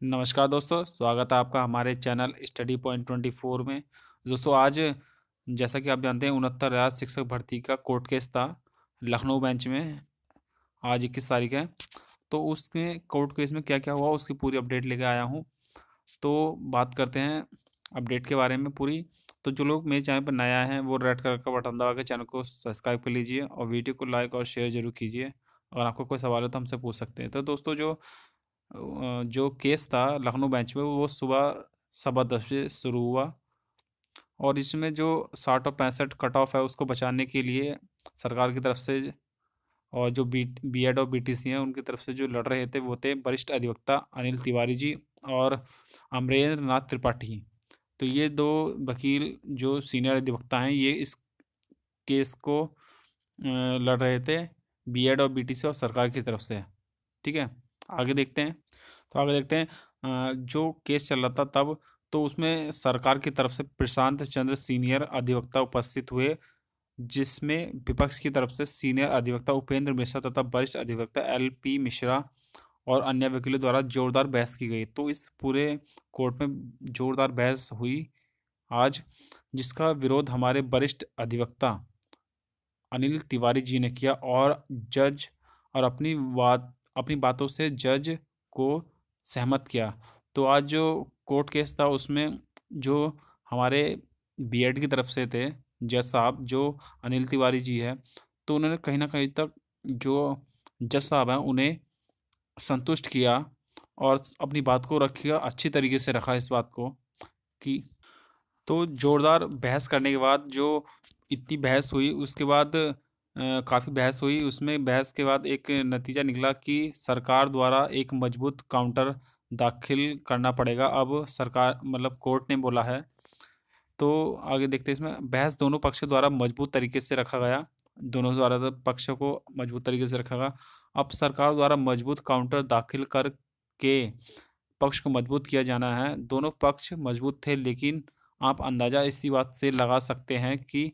नमस्कार दोस्तों, स्वागत है आपका हमारे चैनल स्टडी पॉइंट 24 में। दोस्तों आज जैसा कि आप जानते हैं 69 राज्य शिक्षक भर्ती का कोर्ट केस था लखनऊ बेंच में। आज 21 तारीख है, तो उसके कोर्ट केस में क्या क्या हुआ उसकी पूरी अपडेट लेकर आया हूँ। तो बात करते हैं अपडेट के बारे में पूरी। तो जो लोग मेरे चैनल पर नया हैं वो रेड कलर का बटन दबा के चैनल को सब्सक्राइब कर लीजिए और वीडियो को लाइक और शेयर जरूर कीजिए। अगर आपको कोई सवाल हो तो हमसे पूछ सकते हैं। तो दोस्तों जो केस था लखनऊ बेंच में वो सुबह 10:15 शुरू हुआ और इसमें जो 60 और 65 कट ऑफ है उसको बचाने के लिए सरकार की तरफ से और जो बीएड और बीटीसी हैं उनकी तरफ से जो लड़ रहे थे वो थे वरिष्ठ अधिवक्ता अनिल तिवारी जी और अमरेंद्र नाथ त्रिपाठी। तो ये दो वकील जो सीनियर अधिवक्ता हैं ये इस केस को लड़ रहे थे बीएड और बीटीसी और सरकार की तरफ से। ठीक है, आगे देखते हैं। तो आगे देखते हैं जो केस चल रहा था तब, तो उसमें सरकार की तरफ से प्रशांत चंद्र सीनियर अधिवक्ता उपस्थित हुए, जिसमें विपक्ष की तरफ से सीनियर अधिवक्ता उपेंद्र मिश्रा तथा वरिष्ठ अधिवक्ता एलपी मिश्रा और अन्य वकीलों द्वारा जोरदार बहस की गई। तो इस पूरे कोर्ट में जोरदार बहस हुई आज, जिसका विरोध हमारे वरिष्ठ अधिवक्ता अनिल तिवारी जी ने किया और जज और अपनी बातों से जज को सहमत किया। तो आज जो कोर्ट केस था उसमें जो हमारे बीएड की तरफ से थे जज साहब जो अनिल तिवारी जी है, तो उन्होंने कहीं ना कहीं तक जो जज साहब हैं उन्हें संतुष्ट किया और अपनी बात को रखिया अच्छी तरीके से रखा इस बात को कि। तो जोरदार बहस करने के बाद जो इतनी बहस हुई उसके बाद काफ़ी बहस हुई, उसमें बहस के बाद एक नतीजा निकला कि सरकार द्वारा एक मजबूत काउंटर दाखिल करना पड़ेगा। अब सरकार मतलब कोर्ट ने बोला है। तो आगे देखते हैं, इसमें बहस दोनों पक्ष द्वारा मजबूत तरीके से रखा गया, दोनों द्वारा पक्षों को मजबूत तरीके से रखा गया। अब सरकार द्वारा मजबूत काउंटर दाखिल करके पक्ष को मजबूत किया जाना है। दोनों पक्ष मजबूत थे, लेकिन आप अंदाज़ा इसी बात से लगा सकते हैं कि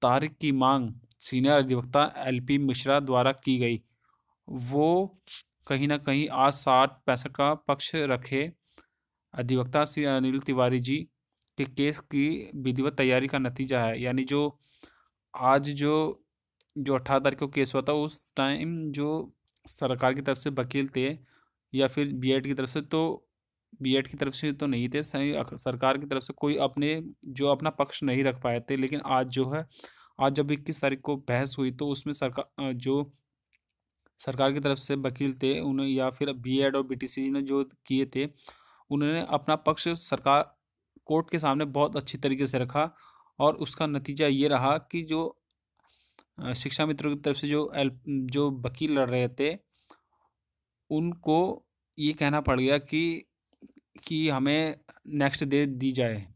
तारीख की मांग सीनियर अधिवक्ता एलपी मिश्रा द्वारा की गई। वो कहीं ना कहीं आज 60-65 का पक्ष रखे। अधिवक्ता श्री अनिल तिवारी जी के केस की विधिवत तैयारी का नतीजा है, यानी जो आज जो 18 तारीख को केस हुआ था उस टाइम जो सरकार की तरफ से वकील थे या फिर बीएड की तरफ से, तो बीएड की तरफ से तो नहीं थे, सही सरकार की तरफ से कोई अपना पक्ष नहीं रख पाए थे। लेकिन आज जो है, आज जब 21 तारीख को बहस हुई तो उसमें सरकार जो सरकार की तरफ से वकील थे उन्हें या फिर बीएड और बीटीसी ने जो किए थे उन्होंने अपना पक्ष सरकार कोर्ट के सामने बहुत अच्छी तरीके से रखा और उसका नतीजा ये रहा कि जो शिक्षा मित्रों की तरफ से जो वकील लड़ रहे थे उनको ये कहना पड़ गया कि हमें नेक्स्ट डे दी जाए,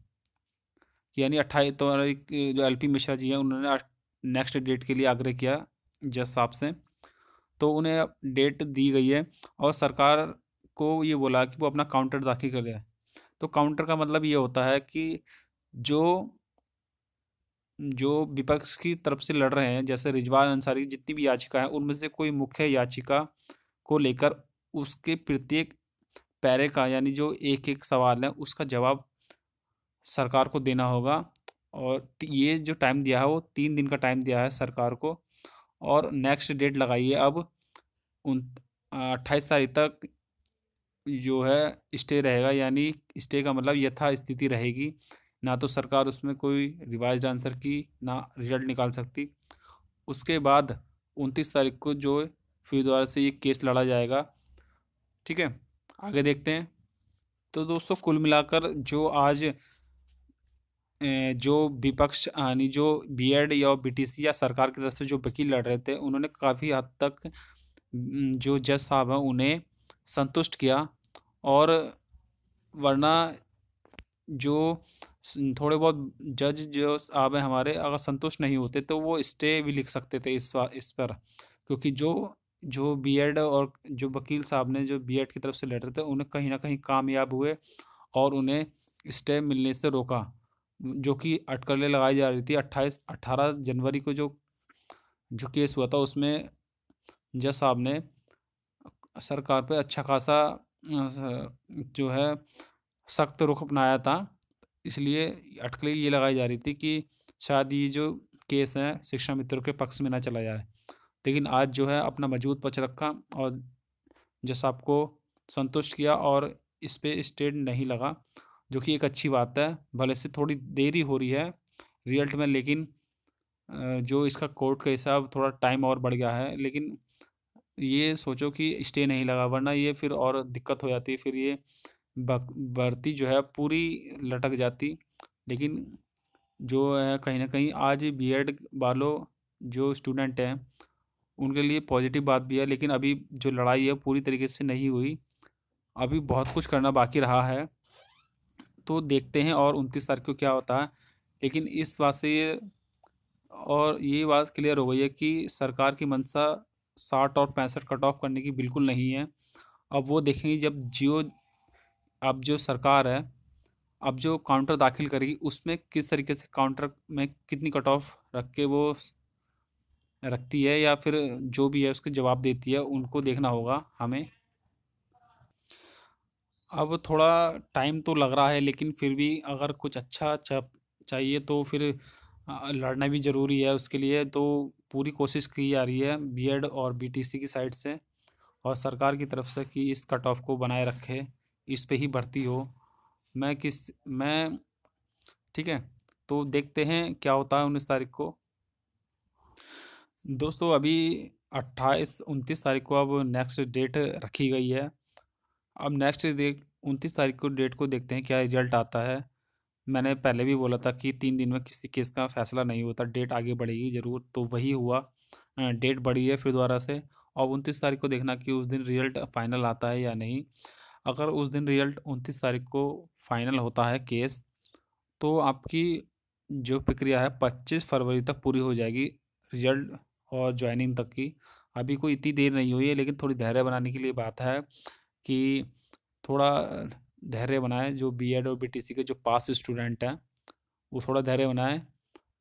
यानी 28 तारीख जो एलपी मिश्रा जी हैं उन्होंने नेक्स्ट डेट के लिए आग्रह किया जज साहब से। तो उन्हें डेट दी गई है और सरकार को ये बोला कि वो अपना काउंटर दाखिल कर ले। तो काउंटर का मतलब ये होता है कि जो जो विपक्ष की तरफ से लड़ रहे हैं, जैसे रिजवान अंसारी की जितनी भी याचिका है उनमें से कोई मुख्य याचिका को लेकर उसके प्रत्येक पैरे का, यानी जो एक एक सवाल है उसका जवाब सरकार को देना होगा। और ये जो टाइम दिया है वो 3 दिन का टाइम दिया है सरकार को और नेक्स्ट डेट लगाई है अब 28 तारीख तक जो है स्टे रहेगा, यानी स्टे का मतलब यथा स्थिति रहेगी, ना तो सरकार उसमें कोई रिवाइज्ड आंसर की ना रिजल्ट निकाल सकती। उसके बाद 29 तारीख को जो फिर दोबारा से ये केस लड़ा जाएगा। ठीक है, आगे देखते हैं। तो दोस्तों कुल मिलाकर जो आज जो विपक्ष यानी जो बीएड या बीटीसी या सरकार की तरफ से जो वकील लड़ रहे थे उन्होंने काफ़ी हद तक जो जज साहब हैं उन्हें संतुष्ट किया। और वरना जो थोड़े बहुत जज जो साहब हैं हमारे अगर संतुष्ट नहीं होते तो वो स्टे भी लिख सकते थे इस पर, क्योंकि जो जो बीएड और जो वकील साहब ने जो बीएड की तरफ से लड़ रहे थे उन्हें कहीं ना कहीं कामयाब हुए और उन्हें स्टे मिलने से रोका। जो कि अटकलें लगाई जा रही थी 18 जनवरी को जो जो केस हुआ था उसमें जज साहब ने सरकार पे अच्छा खासा जो है सख्त रुख अपनाया था। इसलिए अटकलें ये लगाई जा रही थी कि शायद ये जो केस है शिक्षा मित्रों के पक्ष में ना चला जाए। लेकिन आज जो है अपना मजबूत पक्ष रखा और जज साहब को संतुष्ट किया और इस पे स्टे नहीं लगा, जो कि एक अच्छी बात है। भले से थोड़ी देरी हो रही है रिजल्ट में, लेकिन जो इसका कोर्ट का हिसाब थोड़ा टाइम और बढ़ गया है। लेकिन ये सोचो कि स्टे नहीं लगा, वरना ये फिर और दिक्कत हो जाती, फिर ये भर्ती जो है पूरी लटक जाती। लेकिन जो है कहीं ना कहीं आज बीएड वालों जो स्टूडेंट हैं उनके लिए पॉजिटिव बात भी है, लेकिन अभी जो लड़ाई है पूरी तरीके से नहीं हुई, अभी बहुत कुछ करना बाकी रहा है। तो देखते हैं और 29 तारीख को क्या होता है। लेकिन इस बात से ये बात क्लियर हो गई है कि सरकार की मंशा 60 और 65 कट ऑफ करने की बिल्कुल नहीं है। अब वो देखेंगे जब अब जो सरकार है, अब जो काउंटर दाखिल करेगी उसमें किस तरीके से काउंटर में कितनी कट ऑफ रख के वो रखती है, या फिर जो भी है उसके जवाब देती है, उनको देखना होगा हमें। अब थोड़ा टाइम तो लग रहा है, लेकिन फिर भी अगर कुछ अच्छा चाहिए तो फिर लड़ना भी ज़रूरी है। उसके लिए तो पूरी कोशिश की जा रही है बीएड और बीटीसी की साइड से और सरकार की तरफ से कि इस कट ऑफ को बनाए रखे, इस पे ही भर्ती हो। मैं ठीक है, तो देखते हैं क्या होता है 19 तारीख को। दोस्तों अभी 29 तारीख को अब नेक्स्ट डेट रखी गई है। अब नेक्स्ट 29 तारीख को डेट को देखते हैं क्या रिजल्ट आता है। मैंने पहले भी बोला था कि 3 दिन में किसी केस का फैसला नहीं होता, डेट आगे बढ़ेगी ज़रूर, तो वही हुआ। डेट बढ़ी है फिर दोबारा से। और 29 तारीख को देखना कि उस दिन रिजल्ट फाइनल आता है या नहीं। अगर उस दिन रिजल्ट 29 तारीख को फाइनल होता है केस, तो आपकी जो प्रक्रिया है 25 फरवरी तक पूरी हो जाएगी, रिजल्ट और ज्वाइनिंग तक की। अभी कोई इतनी देर नहीं हुई है, लेकिन थोड़ी धैर्य बनाने के लिए बात है कि थोड़ा धैर्य बनाएं। जो बीएड और बीटीसी के जो पास स्टूडेंट हैं वो थोड़ा धैर्य बनाएं,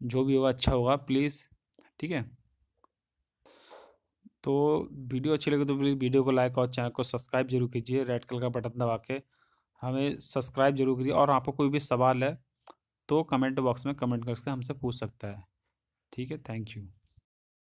जो भी होगा अच्छा होगा प्लीज़। ठीक है, तो वीडियो अच्छी लगे तो प्लीज़ वीडियो को लाइक और चैनल को सब्सक्राइब जरूर कीजिए, रेड कलर का बटन दबा के हमें सब्सक्राइब जरूर कीजिए। और आपको कोई भी सवाल है तो कमेंट बॉक्स में कमेंट करके हमसे पूछ सकता है। ठीक है, थैंक यू।